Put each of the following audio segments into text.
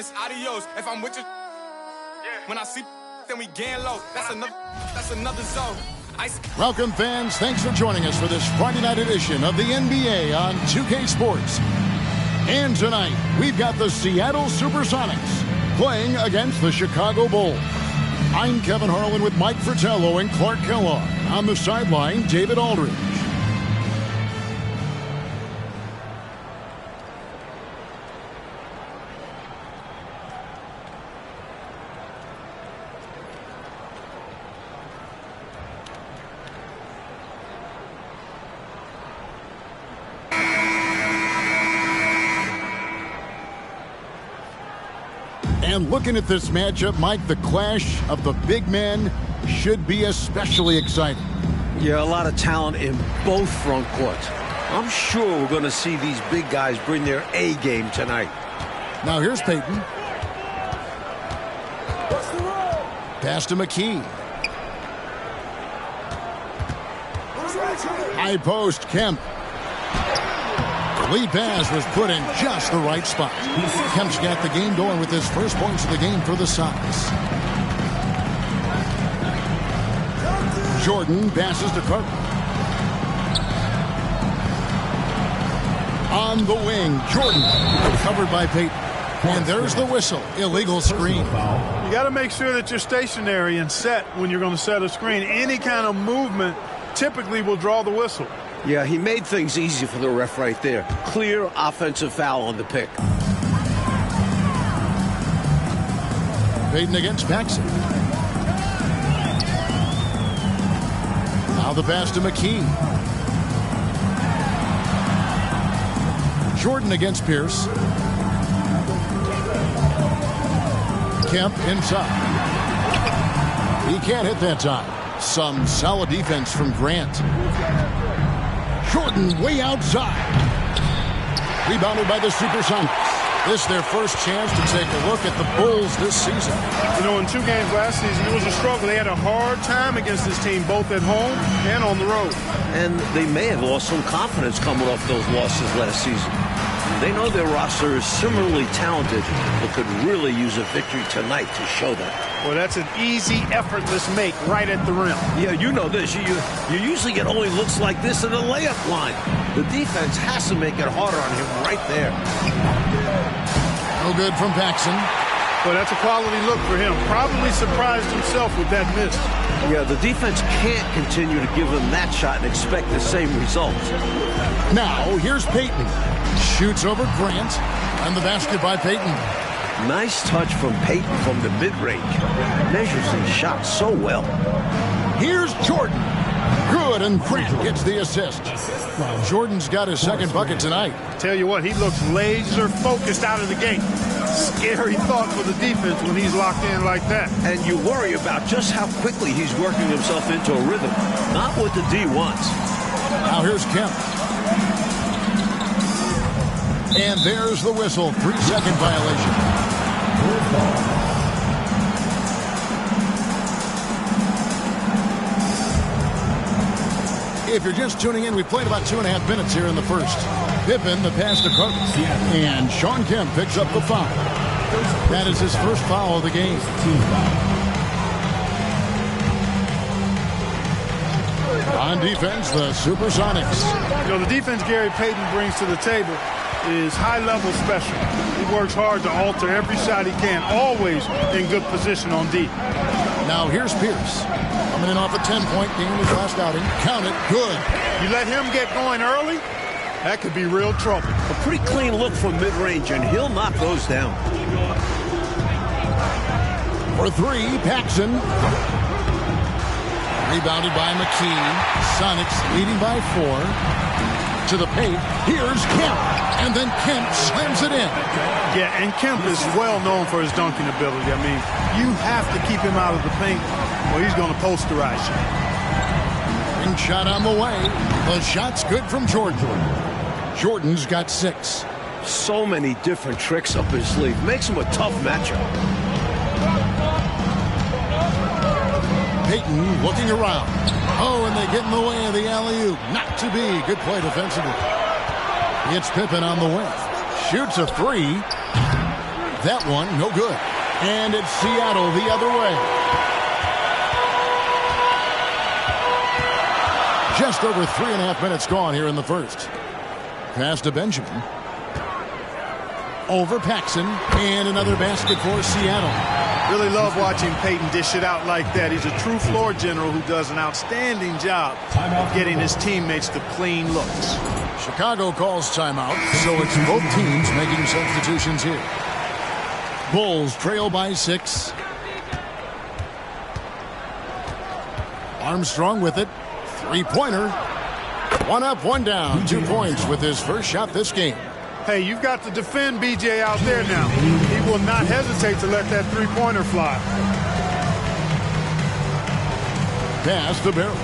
it's adios. If I'm with you, when I see, then we gang low. That's another zone. Welcome, fans. Thanks for joining us for this Friday night edition of the NBA on 2K Sports. And tonight, we've got the Seattle Supersonics playing against the Chicago Bulls. I'm Kevin Harlan with Mike Fratello and Clark Kellogg. On the sideline, David Aldridge. And looking at this matchup, Mike, the clash of the big men should be especially exciting. Yeah, a lot of talent in both front courts. I'm sure we're going to see these big guys bring their A game tonight. Now here's Payton. Pass to McKee. High post, Kemp. Lead pass was put in just the right spot. Kemp's got the game going with his first points of the game for the Sox. Jordan passes to Carter. On the wing, Jordan covered by Payton. And there's the whistle. Illegal screen. You got to make sure that you're stationary and set when you're going to set a screen. Any kind of movement typically will draw the whistle. Yeah, he made things easy for the ref right there. Clear offensive foul on the pick. Payton against Paxson. Now the pass to McKee. Jordan against Pierce. Kemp inside. He can't hit that time. Some solid defense from Grant. Jordan way outside. Rebounded by the Supersonics. This is their first chance to take a look at the Bulls this season. You know, in 2 games last season, it was a struggle. They had a hard time against this team, both at home and on the road. And they may have lost some confidence coming off those losses last season. They know their roster is similarly talented, but could really use a victory tonight to show that. Well, that's an easy, effortless make right at the rim. Yeah, you know this. You usually get only looks like this in the layup line. The defense has to make it harder on him right there. No good from Paxson. Well, that's a quality look for him. Probably surprised himself with that miss. Yeah, the defense can't continue to give him that shot and expect the same result. Now, here's Payton. Shoots over Grant. And the basket by Payton. Nice touch from Payton from the mid-range. Measures his shot so well. Here's Jordan. Good, and Grant gets the assist. Jordan's got his second bucket tonight. Tell you what, he looks laser focused out of the gate. Scary thought for the defense when he's locked in like that. And you worry about just how quickly he's working himself into a rhythm. Not what the D wants. Now here's Kemp. And there's the whistle. 3-second violation. If you're just tuning in, we played about 2.5 minutes here in the first. Pippen, the pass to Carter. And Sean Kemp picks up the foul. That is his first foul of the game. On defense, the Supersonics. You know, the defense Gary Payton brings to the table is high-level special. He works hard to alter every shot he can, always in good position on D. Now here's Pierce. Coming in off a 10-point game his last outing. Count it. Good. You let him get going early, that could be real trouble. A pretty clean look from mid-range, and he'll knock those down. For 3, Paxson. Rebounded by McKee. Sonics leading by 4. To the paint. Here's Kemp. And then Kemp slams it in. Yeah, and Kemp is well known for his dunking ability. I mean, you have to keep him out of the paint or he's going to posterize you. Ring shot on the way. The shot's good from Jordan. Jordan's got 6. So many different tricks up his sleeve. Makes him a tough matchup. Payton looking around. Oh, and they get in the way of the alley-oop. Not to be. Good play defensively. It's Pippen on the wing. Shoots a 3. That one, no good. And it's Seattle the other way. Just over 3.5 minutes gone here in the first. Pass to Benjamin. Over Paxson. And another basket for Seattle. Really love watching Peyton dish it out like that. He's a true floor general who does an outstanding job of getting his teammates to clean looks. Chicago calls timeout, so it's both teams making substitutions here. Bulls trail by 6. Armstrong with it. Three-pointer. One up, one down. 2 points with his first shot this game. Hey, you've got to defend BJ out there now. He will not hesitate to let that three-pointer fly. Pass to Barrows.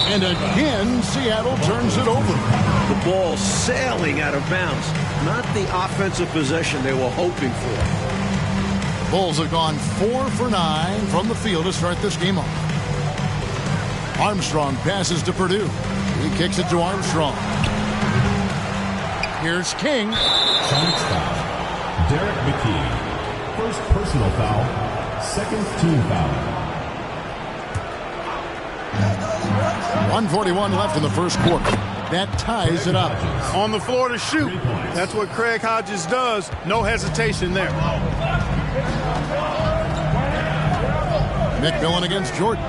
And again, Seattle turns it over. The ball sailing out of bounds. Not the offensive possession they were hoping for. Bulls have gone 4 for 9 from the field to start this game off. Armstrong passes to Purdue. He kicks it to Armstrong. Here's King. Sonics foul. Derek McKee. First personal foul. Second team foul. 1:41 left in the first quarter. That ties it up. On the floor to shoot. That's what Craig Hodges does. No hesitation there. McMillan against Jordan.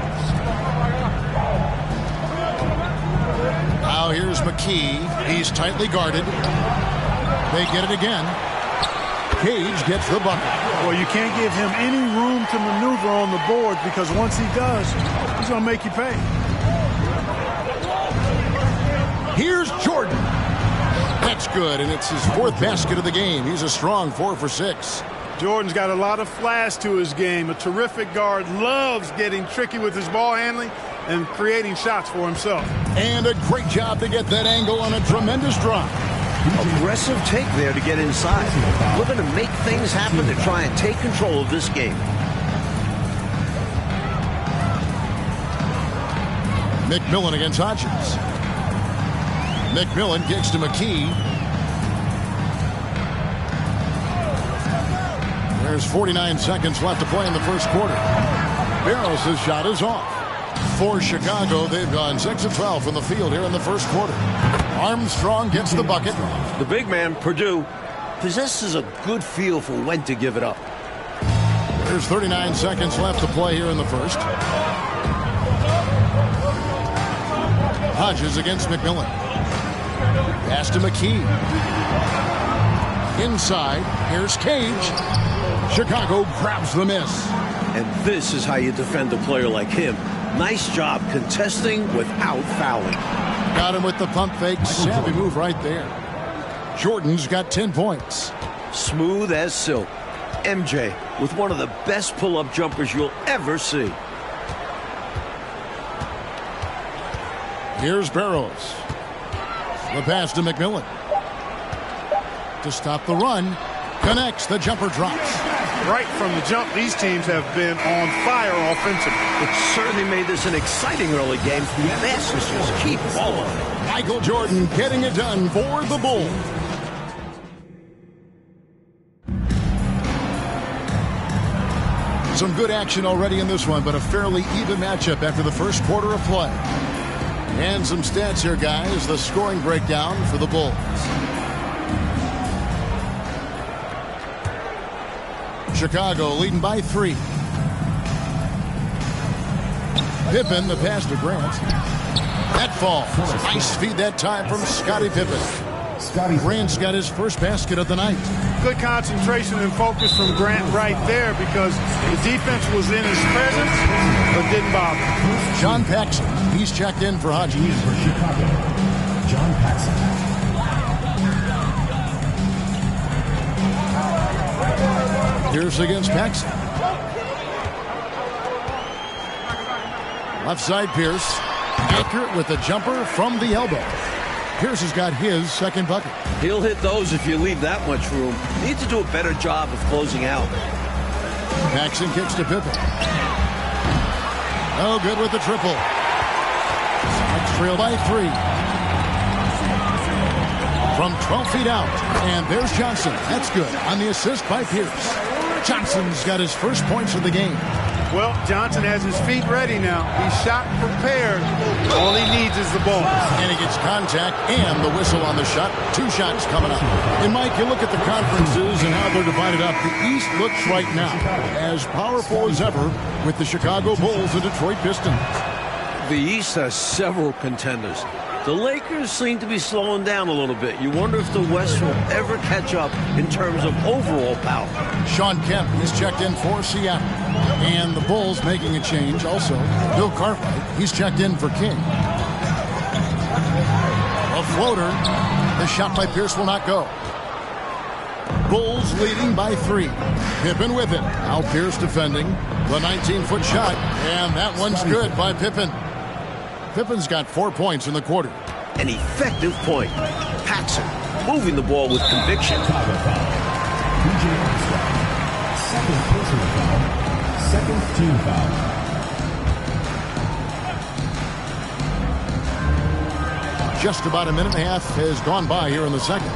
Now here's McKee. He's tightly guarded. They get it again. Cage gets the bucket. Well, you can't give him any room to maneuver on the board because once he does, he's going to make you pay. Here's Jordan. That's good, and it's his 4th basket of the game. He's a strong 4 for 6. Jordan's got a lot of flash to his game. A terrific guard, loves getting tricky with his ball handling and creating shots for himself. And a great job to get that angle on a tremendous drop. Aggressive take there to get inside. Looking to make things happen to try and take control of this game. McMillan against Hodges. McMillan kicks to McKee. There's 49 seconds left to play in the first quarter. Barrows' shot is off. For Chicago, they've gone 6 of 12 from the field here in the first quarter. Armstrong gets the bucket. The big man, Purdue, possesses a good feel for when to give it up. There's 39 seconds left to play here in the first. Hodges against McMillan. Pass to McKee. Inside, here's Cage. Chicago grabs the miss. And this is how you defend a player like him. Nice job contesting without fouling. Got him with the pump fake. Savvy move right there. Jordan's got 10 points. Smooth as silk. MJ with one of the best pull-up jumpers you'll ever see. Here's Barrows. The pass to McMillan. To stop the run. Connects. The jumper drops. Right from the jump, these teams have been on fire offensively. It certainly made this an exciting early game. Fastest just keep falling. Michael Jordan getting it done for the Bulls. Some good action already in this one, but a fairly even matchup after the first quarter of play. And some stats here, guys. The scoring breakdown for the Bulls. Chicago leading by 3. Pippen, the pass to Grant. That falls. Nice feed that time from Scottie Pippen. Grant's got his first basket of the night. Good concentration and focus from Grant right there because the defense was in his presence but didn't bother. John Paxson, he's checked in for Hodges. For Chicago, John Paxson. Here's against Paxson. Left side Pierce. Accurate with the jumper from the elbow. Pierce has got his second bucket. He'll hit those if you leave that much room. Needs to do a better job of closing out. Paxson kicks to Pippen. No good with the triple. Sox trail by 3. from 12 feet out. And there's Johnson. That's good on the assist by Pierce. Johnson's got his first points of the game. Well, Johnson has his feet ready now. He's shot prepared. All he needs is the ball. And he gets contact and the whistle on the shot. 2 shots coming up. And Mike, you look at the conferences and how they're divided up. The East looks right now as powerful as ever with the Chicago Bulls and Detroit Pistons. The East has several contenders. The Lakers seem to be slowing down a little bit. You wonder if the West will ever catch up in terms of overall power. Sean Kemp, he's checked in for Seattle. And the Bulls making a change also. Bill Cartwright, he's checked in for King. A floater. The shot by Pierce will not go. Bulls leading by 3. Pippen with it. Now Pierce defending. The 19-foot shot. And that one's good by Pippen. Pippen's got 4 points in the quarter. An effective point. Paxson moving the ball with conviction. Second personal foul. Second team foul. Just about a minute and a half has gone by here in the second.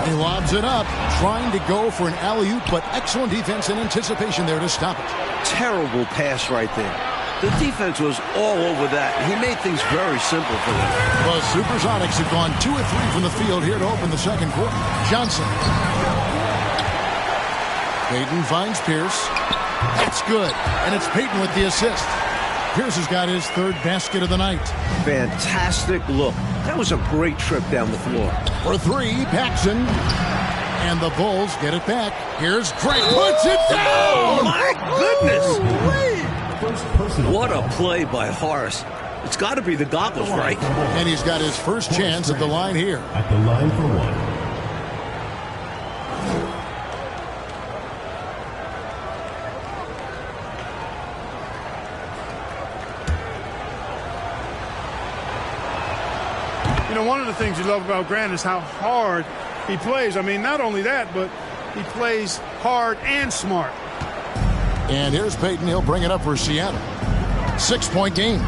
He lobs it up, trying to go for an alley-oop, but excellent defense and anticipation there to stop it. Terrible pass right there. The defense was all over that. He made things very simple for them. The Supersonics have gone 2 of 3 from the field here to open the second quarter. Johnson. Payton finds Pierce. That's good. And it's Payton with the assist. Pierce has got his 3rd basket of the night. Fantastic look. That was a great trip down the floor. For 3, Paxson. And the Bulls get it back. Here's Grant. Puts it down! Oh, my goodness! First personal What a foul. play by Horace. It's got to be the goggles, right? And he's got his first chance at the line here. At the line for 1. You know, one of the things you love about Grant is how hard he plays. I mean, not only that, but he plays hard and smart. And here's Payton. He'll bring it up for Seattle. 6-point game.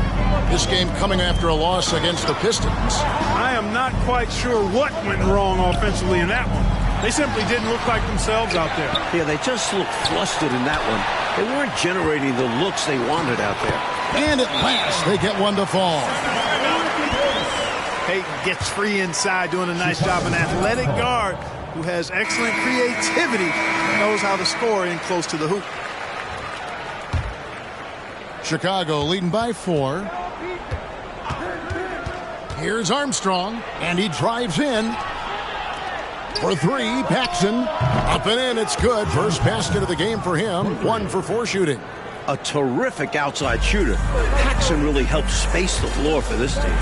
This game coming after a loss against the Pistons. I am not quite sure what went wrong offensively in that one. They simply didn't look like themselves out there. Yeah, they just looked flustered in that one. They weren't generating the looks they wanted out there. And at last, they get one to fall. Payton gets free inside, doing a nice job. An athletic guard who has excellent creativity, knows how to score in close to the hoop. Chicago leading by 4. Here's Armstrong, and he drives in. For 3, Paxson. Up and in, it's good. First basket of the game for him. 1 for 4 shooting. A terrific outside shooter. Paxson really helped space the floor for this team.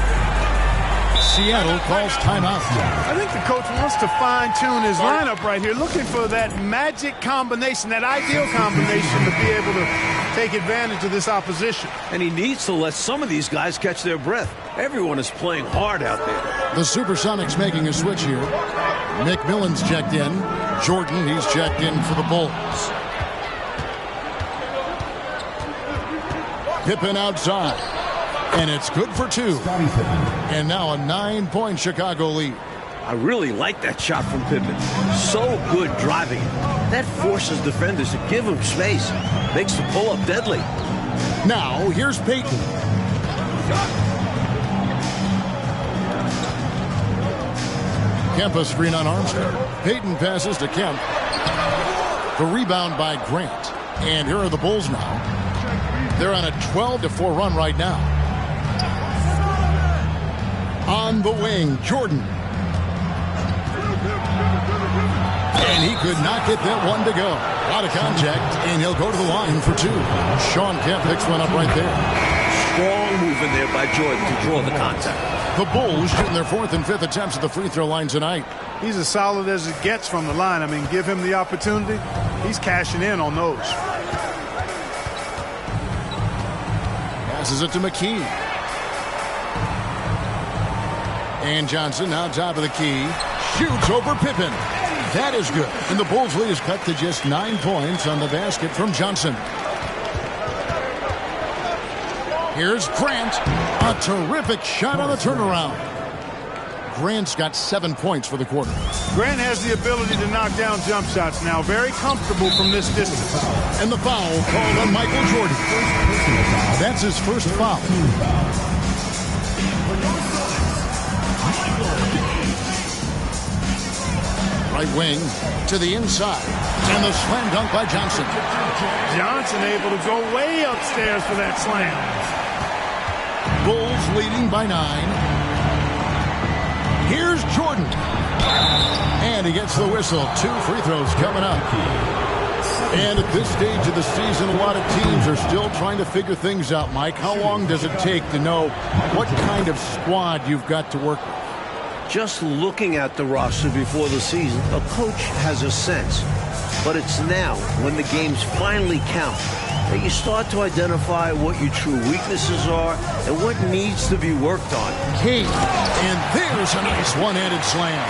Seattle calls timeout. I think the coach wants to fine-tune his lineup right here, looking for that magic combination, that ideal combination to be able to take advantage of this opposition. And he needs to let some of these guys catch their breath. Everyone is playing hard out there. The Supersonics making a switch here. McMillan's checked in. Jordan, he's checked in for the Bulls. Pippen outside. And it's good for 2. And now a 9-point Chicago lead. I really like that shot from Pippen. So good driving it. That forces defenders to give him space. Makes the pull-up deadly. Now, here's Payton. Kemp a screen on Armstrong. Payton passes to Kemp. The rebound by Grant. And here are the Bulls now. They're on a 12-4 run right now. On the wing, Jordan. And he could not get that one to go. Out of contact, and he'll go to the line for 2. Sean Kemp picks one up right there. Strong move in there by Jordan to draw the contact. The Bulls shooting their 4th and 5th attempts at the free throw line tonight. He's as solid as it gets from the line. I mean, give him the opportunity. He's cashing in on those. Passes it to McKee. And Johnson now top of the key. Shoots over Pippen. That is good. And the Bulls lead is cut to just 9 points on the basket from Johnson. Here's Grant. A terrific shot on the turnaround. Grant's got 7 points for the quarter. Grant has the ability to knock down jump shots now. Very comfortable from this distance. And the foul called on Michael Jordan. That's his first foul. Right wing to the inside. And the slam dunk by Johnson. Johnson able to go way upstairs for that slam. Bulls leading by 9. Here's Jordan. And he gets the whistle. 2 free throws coming up. And at this stage of the season, a lot of teams are still trying to figure things out, Mike. How long does it take to know what kind of squad you've got to work with? Just looking at the roster before the season, a coach has a sense. But it's now, when the games finally count, that you start to identify what your true weaknesses are and what needs to be worked on. King, and there's a nice one-handed slam.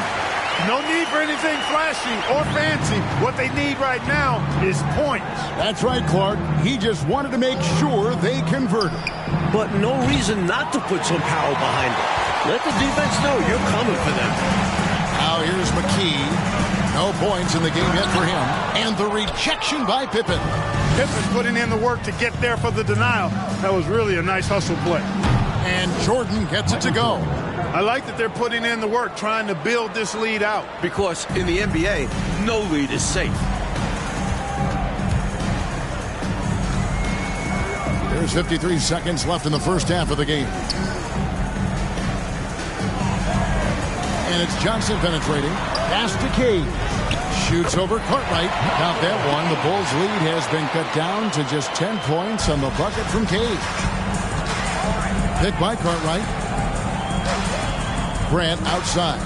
No need for anything flashy or fancy. What they need right now is points. That's right, Clark. He just wanted to make sure they converted. But no reason not to put some power behind it. Let the defense know you're coming for them. Now here's McKee. No points in the game yet for him. And the rejection by Pippen. Pippen's putting in the work to get there for the denial. That was really a nice hustle play. And Jordan gets it to go. I like that they're putting in the work, trying to build this lead out. Because in the NBA, no lead is safe. There's 53 seconds left in the first half of the game. And it's Johnson penetrating. Pass to Cage. Shoots over Cartwright. Count that one. The Bulls' lead has been cut down to just 10 points on the bucket from Cage. Pick by Cartwright. Grant outside.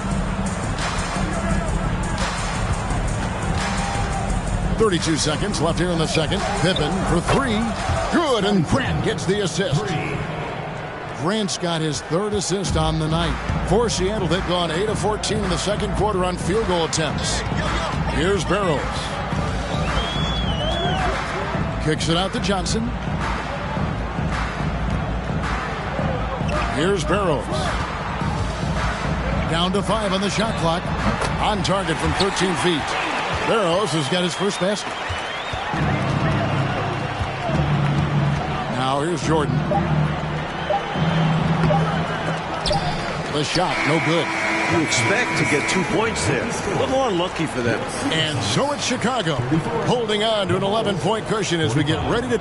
32 seconds left here in the second. Pippen for 3. Good, and Grant gets the assist. Grant's got his 3rd assist on the night. For Seattle, they've gone 8 of 14 in the second quarter on field goal attempts. Here's Barrows. Kicks it out to Johnson. Here's Barrows. Down to 5 on the shot clock. On target from 13 feet. Barrows has got his first basket. Now here's Jordan. The shot, no good. You expect to get 2 points there. A little unlucky for them. And so it's Chicago, holding on to an 11-point cushion as we get ready to...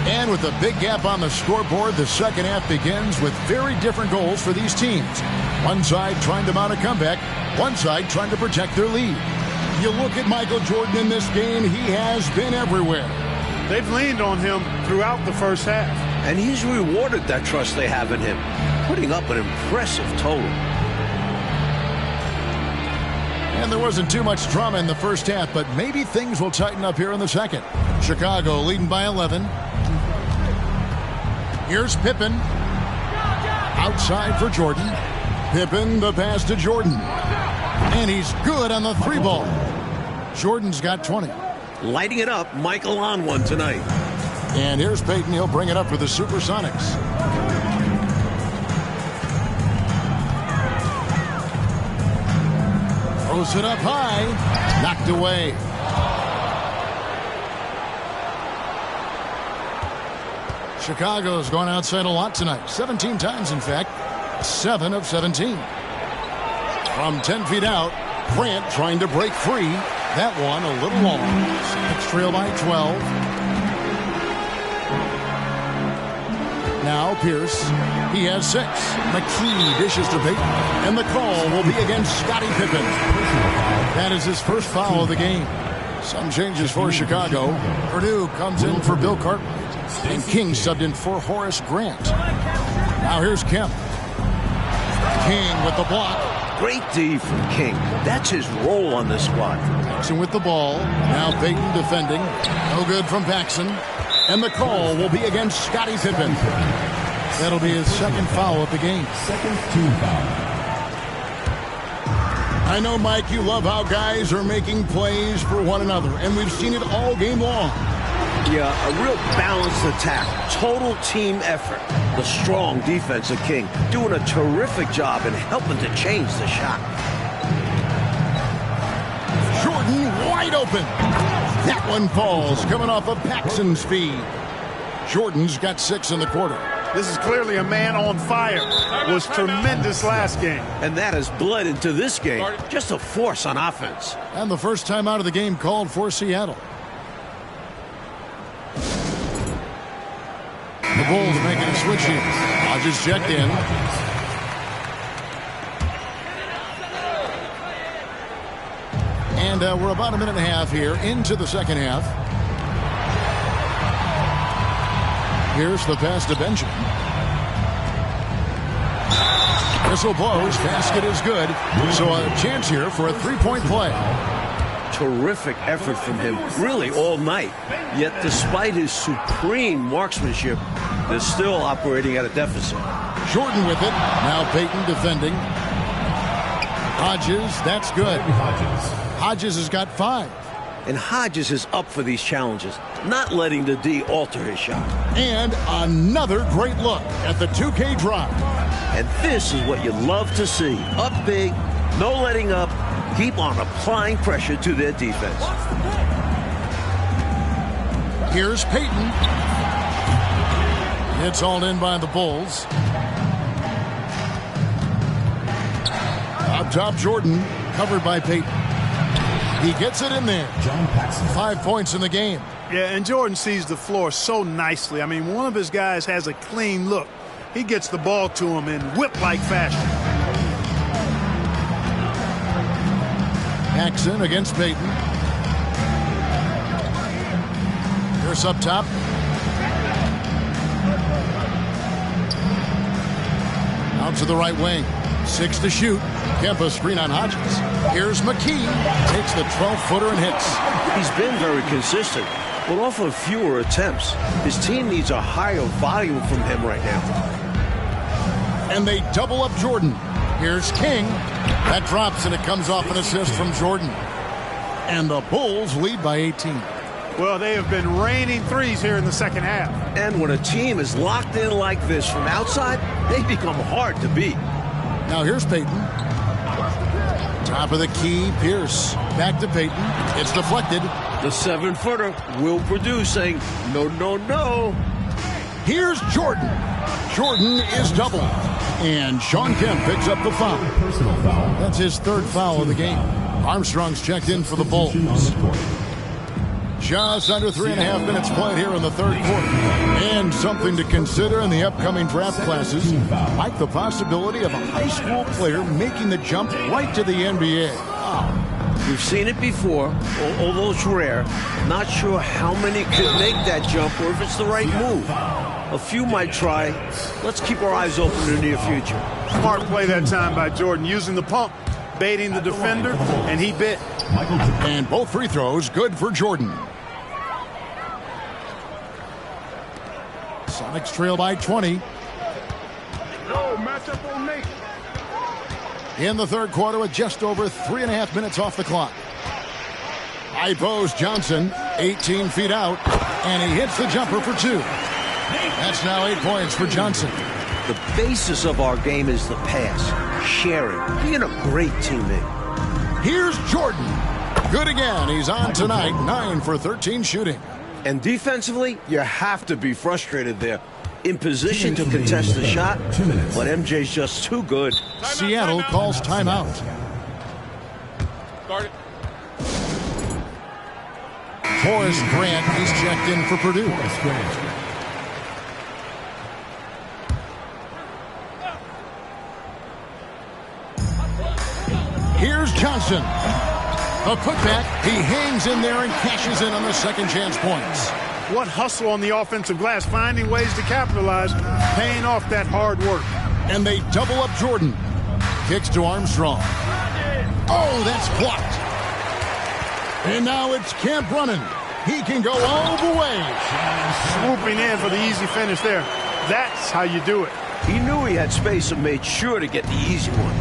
And with a big gap on the scoreboard, the second half begins with very different goals for these teams. One side trying to mount a comeback, one side trying to protect their lead. You look at Michael Jordan in this game, he has been everywhere. They've leaned on him throughout the first half. And he's rewarded that trust they have in him, putting up an impressive total. And there wasn't too much drama in the first half, but maybe things will tighten up here in the second. Chicago leading by 11. Here's Pippen. Outside for Jordan. Pippen, the pass to Jordan. And he's good on the 3 ball. Jordan's got 20. Lighting it up, Michael on one tonight. And here's Peyton. He'll bring it up for the Supersonics. Throws it up high. Knocked away. Chicago's gone outside a lot tonight. 17 times, in fact. 7 of 17. From 10 feet out, Grant trying to break free. That one a little long. Sonics trail by 12. Now Pierce. He has 6. McKee dishes to Peyton. And the call will be against Scottie Pippen. That is his first foul of the game. Some changes for Chicago. Purdue comes in for Bill Cartwright. And King subbed in for Horace Grant. Now here's Kemp. King with the block. Great D from King. That's his role on this squad. Paxson with the ball. Now Peyton defending. No good from Paxson. And the call will be against Scottie Pippen. That'll be his second foul of the game. Second team foul. I know, Mike, you love how guys are making plays for one another, and we've seen it all game long. Yeah, a real balanced attack. Total team effort. The strong defense of King doing a terrific job in helping to change the shot. Jordan wide open. That one falls, coming off of Paxson's feed. Jordan's got 6 in the quarter. This is clearly a man on fire. Was tremendous last game. And that has bled into this game. Just a force on offense. And the first time out of the game called for Seattle. The Bulls making a switch here. Hodges checked in. And we're about a minute and a half here into the second half. Here's the pass to Benjamin. Whistle blows. Basket is good. So a chance here for a three-point play. Terrific effort from him, really all night. Yet despite his supreme marksmanship, they're still operating at a deficit. Jordan with it. Now Payton defending. Hodges, that's good. Hodges has got 5. And Hodges is up for these challenges, not letting the D alter his shot. And another great look at the 2K drive. And this is what you love to see. Up big, no letting up, keep on applying pressure to their defense. Here's Payton. It's all in by the Bulls. Up top, Jordan, covered by Payton. He gets it in there. 5 points in the game. Yeah, and Jordan sees the floor so nicely. I mean, one of his guys has a clean look. He gets the ball to him in whip-like fashion. Paxson against Payton. Pierce up top. Out to the right wing. 6 to shoot. Kempa screen on Hodges. Here's McKee. Takes the 12-footer and hits. He's been very consistent, but off of fewer attempts. His team needs a higher volume from him right now. And they double up Jordan. Here's King. That drops, and it comes off an assist from Jordan. And the Bulls lead by 18. Well, they have been raining threes here in the second half. And when a team is locked in like this from outside, they become hard to beat. Now here's Payton. Top of the key, Pierce. Back to Payton. It's deflected. The 7-footer will produce, saying, no, no, no. Here's Jordan. Jordan is doubled. And Sean Kemp picks up the foul. Personal foul. That's his 3rd foul of the game. Armstrong's checked in for the Bulls. Just under 3.5 minutes played here in the 3rd quarter. And something to consider in the upcoming draft classes, like the possibility of a high school player making the jump right to the NBA. We've seen it before, although it's rare. Not sure how many could make that jump or if it's the right move. A few might try. Let's keep our eyes open in the near future. Smart play that time by Jordan, using the pump, baiting the defender, and he bit. And both free throws good for Jordan. Sonics trail by 20. In the 3rd quarter with just over 3.5 minutes off the clock. High post Johnson, 18 feet out, and he hits the jumper for 2. That's now 8 points for Johnson. The basis of our game is the pass, sharing, being a great teammate. Here's Jordan. Good again. He's on tonight, 9 for 13 shooting. And defensively, you have to be frustrated there. In position to contest the shot, but MJ's just too good. Seattle calls timeout. Horace Grant is checked in for Purdue. Here's Johnson. A putback. He hangs in there and cashes in on the second chance points. What hustle on the offensive glass, finding ways to capitalize, paying off that hard work. And they double up Jordan. Kicks to Armstrong. Oh, that's blocked. And now it's Kemp running. He can go all the way. Swooping in for the easy finish there. That's how you do it. He knew he had space and made sure to get the easy one.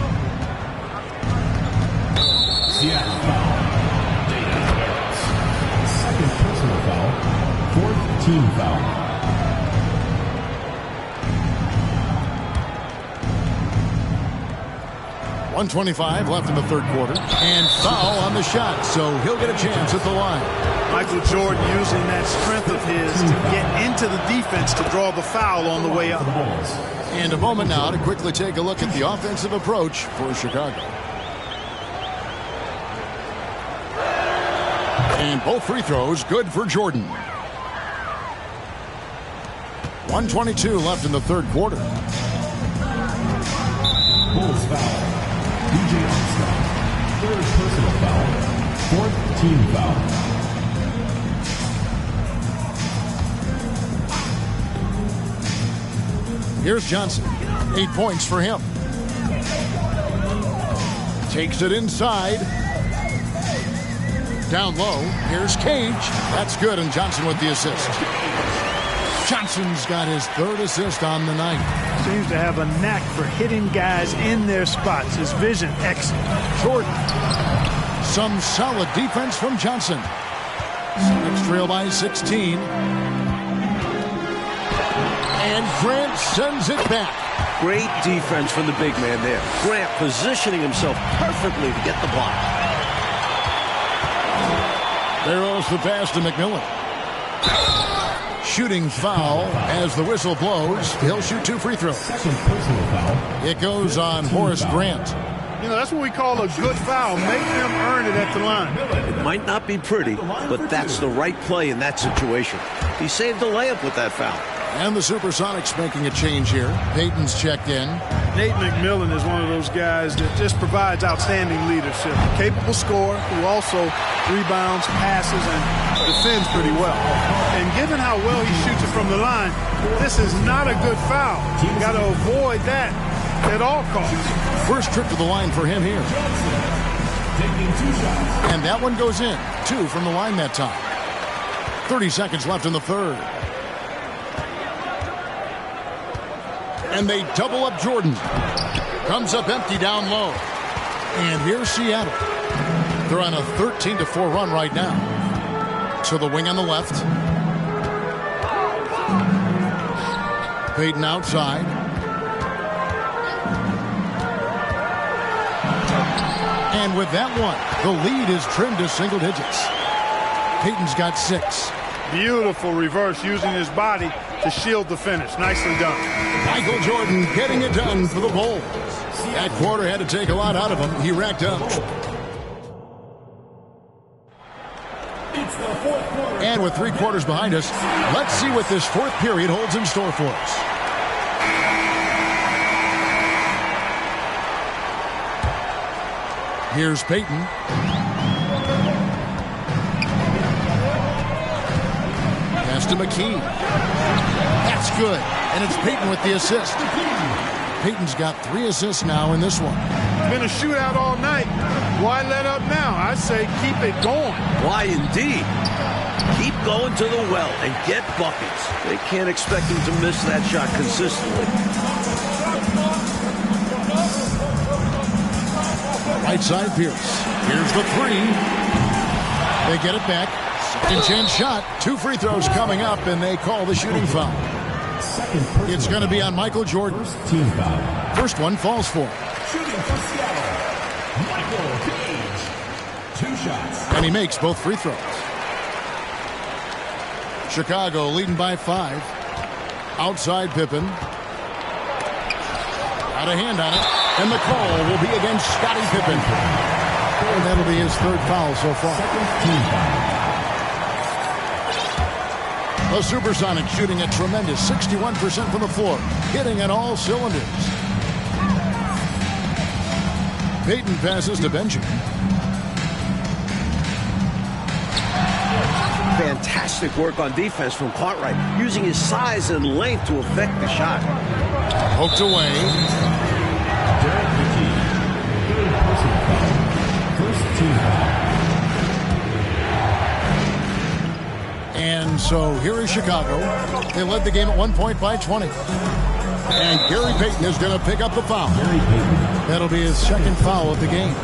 Seattle foul. Second personal foul. 4th team foul. 1:25 left in the third quarter. And foul on the shot, so he'll get a chance at the line. Michael Jordan using that strength of his to get into the defense to draw the foul on the way up. And a moment now to quickly take a look at the offensive approach for Chicago. And both free throws good for Jordan. 1:22 left in the third quarter. Bulls foul. DJ Armstrong. Third personal foul. Fourth team foul. Here's Johnson. 8 points for him. Takes it inside. Down low. Here's Cage. That's good, and Johnson with the assist. Johnson's got his third assist on the night. Seems to have a knack for hitting guys in their spots. His vision excellent. Jordan. Some solid defense from Johnson. Sonics trail by 16. And Grant sends it back. Great defense from the big man there. Grant positioning himself perfectly to get the block. There goes the pass to McMillan. Shooting foul as the whistle blows. He'll shoot 2 free throws. Second personal foul. It goes on Horace Grant. You know, that's what we call a good foul. Make them earn it at the line. It might not be pretty, but that's the right play in that situation. He saved the layup with that foul. And the Supersonics making a change here. Payton's checked in. Nate McMillan is one of those guys that just provides outstanding leadership. A capable scorer who also rebounds, passes, and defends pretty well. And given how well he shoots it from the line, this is not a good foul. You got to avoid that at all costs. First trip to the line for him here. Taking 2 shots. And that one goes in. 2 from the line that time. 30 seconds left in the third. And they double up Jordan. Comes up empty down low. And here's Seattle. They're on a 13-4 run right now. To the wing on the left. Payton outside. And with that one, the lead is trimmed to single digits. Payton's got 6. Beautiful reverse using his body to shield the finish. Nicely done. Michael Jordan getting it done for the Bulls. That quarter had to take a lot out of him. He racked up. And with 3 quarters behind us, let's see what this fourth period holds in store for us. Here's Payton. Pass to McKee. That's good. And it's Payton with the assist. Payton's got 3 assists now in this one. It's been a shootout all night. Why let up now? I say keep it going. Why indeed? Keep going to the well and get buckets. They can't expect him to miss that shot consistently. Right side Pierce. Here's the 3. They get it back. Second chance shot. 2 free throws coming up, and they call the shooting foul. It's going to be on Michael Jordan. Team foul. First one falls for him. Shooting for Seattle. Michael Cage. 2 shots. And he makes both free throws. Chicago leading by 5. Outside Pippen. Got a hand on it. And the call will be against Scottie Pippen. And that'll be his 3rd foul so far. Team foul. The Supersonics shooting a tremendous 61% from the floor. Hitting at all cylinders. Payton passes to Benjamin. Fantastic work on defense from Cartwright, using his size and length to affect the shot. Poked away. Derek McKee. Third personal foul. First team foul. And so here is Chicago. They led the game at 1 point by 20. And Gary Payton is going to pick up the foul. Gary Payton. That'll be his 2nd foul of the game.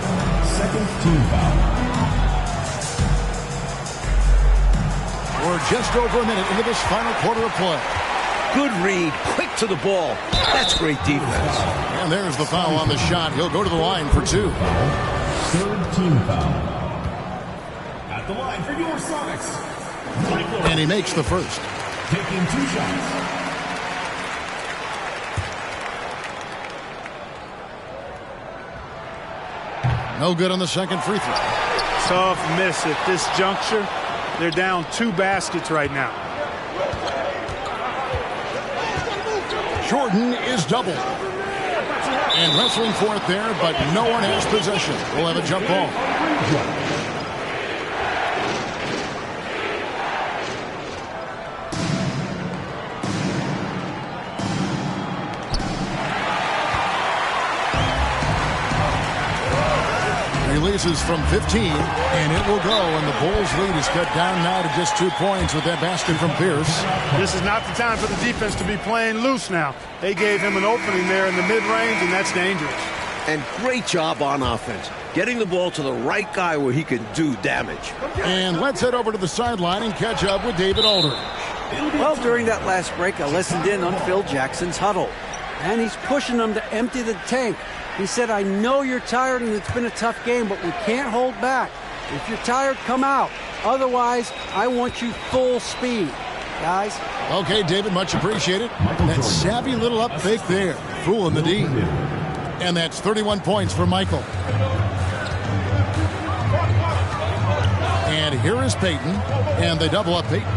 Second team foul. For just over a minute into this final quarter of play. Good read, quick to the ball. That's great defense. And there's the foul on the shot. He'll go to the line for 2. Third team foul. At the line for your Sonics. And he makes the first. Taking 2 shots. No good on the second free throw. Tough miss at this juncture. They're down 2 baskets right now. Jordan is doubled. And wrestling for it there, but no one has possession. We'll have a jump ball. Releases from 15, and it will go, and the Bulls' lead is cut down now to just 2 points with that basket from Pierce. This is not the time for the defense to be playing loose now. They gave him an opening there in the mid-range, and that's dangerous. And great job on offense, getting the ball to the right guy where he can do damage. And let's head over to the sideline and catch up with David Aldridge. Well, during that last break, I listened in on Phil Jackson's huddle, and he's pushing them to empty the tank. He said, I know you're tired and it's been a tough game, but we can't hold back. If you're tired, come out. Otherwise, I want you full speed. Guys? Okay, David, much appreciated. That savvy little up fake there, fooling the D. And that's 31 points for Michael. And here is Peyton, and they double up Peyton.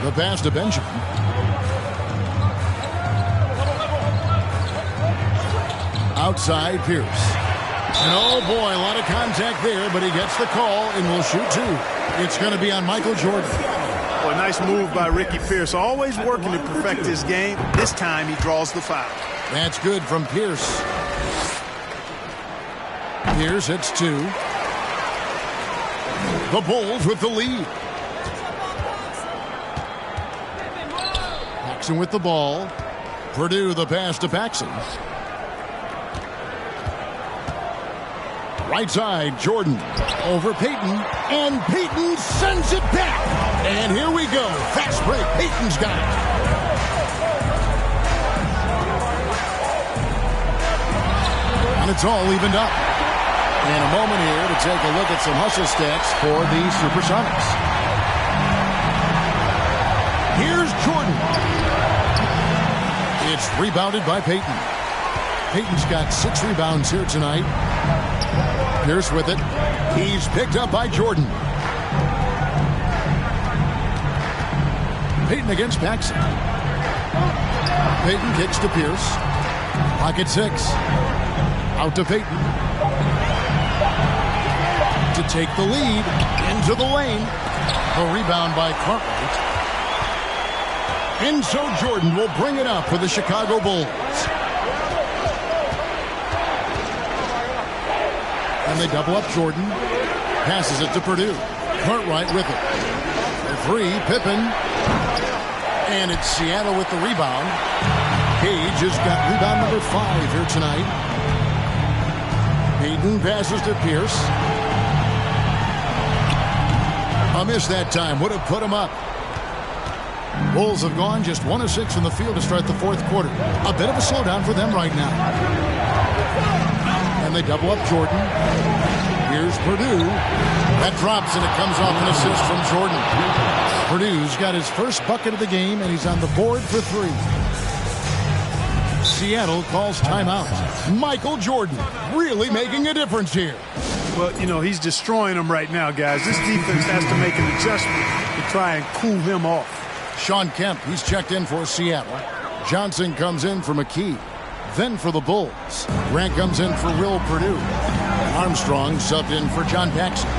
The pass to Benjamin. Outside Pierce. And oh boy, a lot of contact there, but he gets the call and will shoot 2. It's going to be on Michael Jordan. Well, a nice move by Ricky Pierce. Always working to perfect his game. This time he draws the foul. That's good from Pierce. Pierce hits 2. The Bulls with the lead. Paxson with the ball. Purdue the pass to Paxson. Right side, Jordan over Peyton, and Peyton sends it back. And here we go. Fast break. Peyton's got it. And it's all evened up. And a moment here to take a look at some hustle stats for the Supersonics. Here's Jordan. It's rebounded by Peyton. Peyton's got 6 rebounds here tonight. Pierce with it. He's picked up by Jordan. Peyton against Paxson. Peyton kicks to Pierce. Pocket 6. Out to Peyton. To take the lead. Into the lane. A rebound by Cartwright. And so Jordan will bring it up for the Chicago Bulls. And they double up Jordan. Passes it to Purdue. Cartwright with it. For 3, Pippen. And it's Seattle with the rebound. Page has got rebound number 5 here tonight. Peyton passes to Pierce. A miss that time. Would have put him up. Bulls have gone just 1 of 6 from the field to start the 4th quarter. A bit of a slowdown for them right now. And they double up Jordan. Here's Purdue. That drops, and it comes off an assist from Jordan. Purdue's got his first bucket of the game, and he's on the board for 3. Seattle calls timeout. Michael Jordan really making a difference here. Well, you know, he's destroying them right now, guys. This defense has to make an adjustment to try and cool him off. Sean Kemp, he's checked in for Seattle. Johnson comes in for McKee. Then for the Bulls, Grant comes in for Will Purdue. Armstrong subbed in for John Paxson.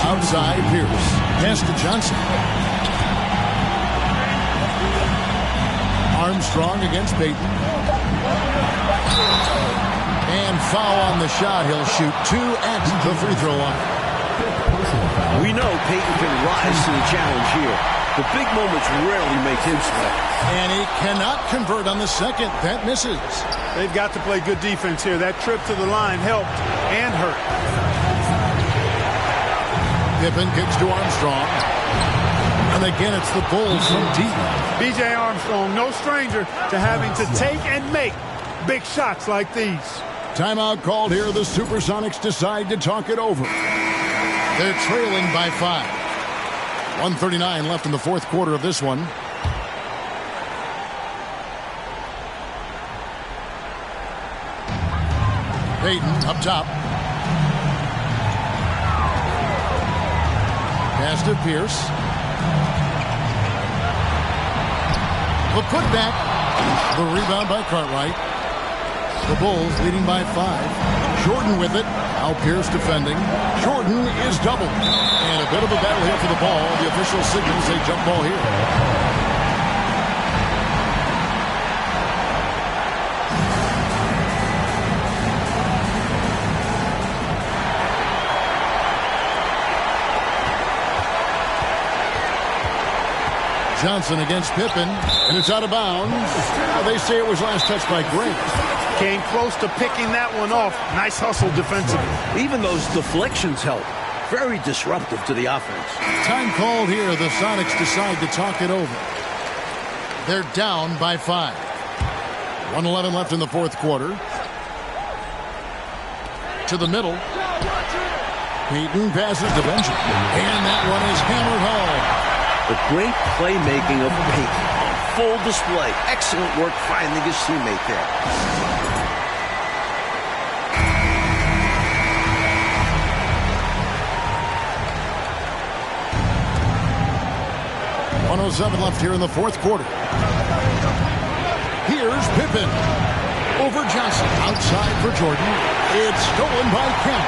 Outside Pierce. Pass to Johnson. Armstrong against Peyton. And foul on the shot. He'll shoot 2 at the free throw line. We know Peyton can rise to the challenge here. The big moments rarely make him sweat. And he cannot convert on the second. That misses. They've got to play good defense here. That trip to the line helped and hurt. Pippen kicks to Armstrong. And again, it's the Bulls from deep. B.J. Armstrong, no stranger to having to take and make big shots like these. Timeout called here. The Supersonics decide to talk it over. They're trailing by 5. 1:39 left in the fourth quarter of this one. Payton up top. Pass to Pierce. The putback. The rebound by Cartwright. The Bulls leading by 5. Jordan with it. Now Pierce defending. Jordan is doubled. And a bit of a battle here for the ball. The official signals a jump ball here. Johnson against Pippen, and it's out of bounds. They say it was last touched by Grant. Came close to picking that one off. Nice hustle defensively. Even those deflections help. Very disruptive to the offense. Time called here. The Sonics decide to talk it over. They're down by 5. 1:11 left in the fourth quarter. To the middle. Payton passes to Benjamin. And that one is hammered home. The great playmaking of Payton on full display. Excellent work finding his teammate there. .107 left here in the fourth quarter. Here's Pippen. Over Johnson. Outside for Jordan. It's stolen by Kemp.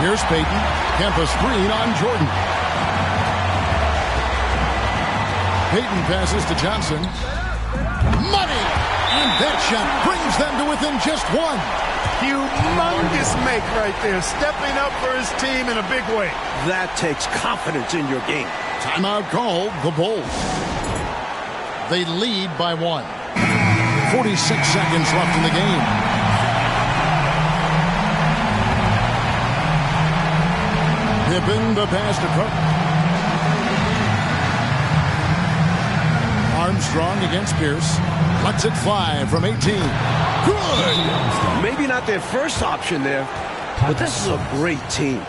Here's Payton. Kemp a screen on Jordan. Payton passes to Johnson. Money! And that shot brings them to within just 1. Humongous make right there. Stepping up for his team in a big way. That takes confidence in your game. Timeout called. The Bulls. They lead by 1. 46 seconds left in the game. Pippen, the pass to Cook. Armstrong against Pierce. Lets it fly from 18. Good! Maybe not their first option there, but this is a great team.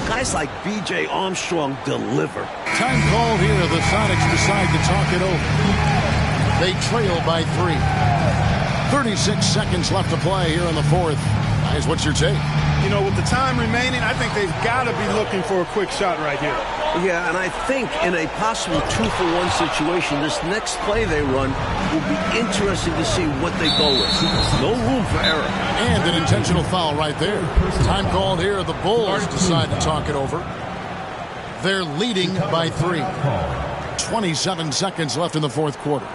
Guys like B.J. Armstrong deliver. Time called here. The Sonics decide to talk it over. They trail by 3. 36 seconds left to play here in the fourth. Guys, what's your take? You know, with the time remaining, I think they've got to be looking for a quick shot right here. Yeah, and I think in a possible 2-for-1 situation, this next play they run will be interesting to see what they go with. No room for error. And an intentional foul right there. Time called here. The Bulls decide to talk it over. They're leading by 3. 27 seconds left in the fourth quarter.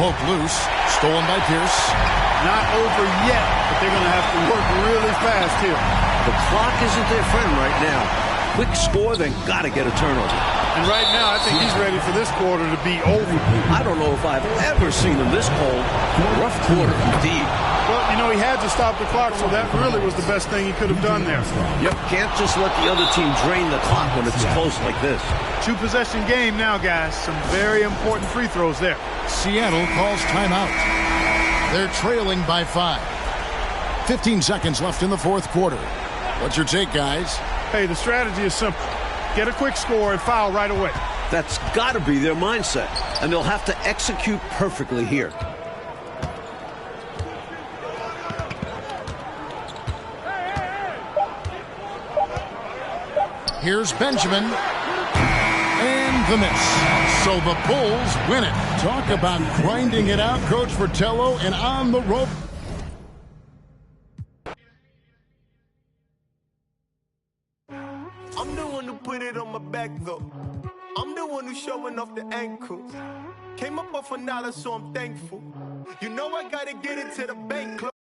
Poke loose. Stolen by Pierce. Not over yet, but they're going to have to work really fast here. The clock isn't their friend right now. Quick score, then got to get a turnover. And right now, I think he's ready for this quarter to be over. I don't know if I've ever seen him this cold. Rough quarter indeed. Well, you know, he had to stop the clock, so that really was the best thing he could have done there. Yep, can't just let the other team drain the clock when it's close like this. 2-possession game now, guys. Some very important free throws there. Seattle calls timeout. They're trailing by 5. 15 seconds left in the fourth quarter. What's your take, guys? Hey, the strategy is simple. Get a quick score and foul right away. That's got to be their mindset, and they'll have to execute perfectly here. Here's Benjamin. And the miss. So the Bulls win it. Talk about grinding it out, Coach Fratello, and on the rope. I'm the one who put it on my back, though. I'm the one who we showing off the ankles. Came up off a $1, so I'm thankful. You know I gotta get it to the bank close.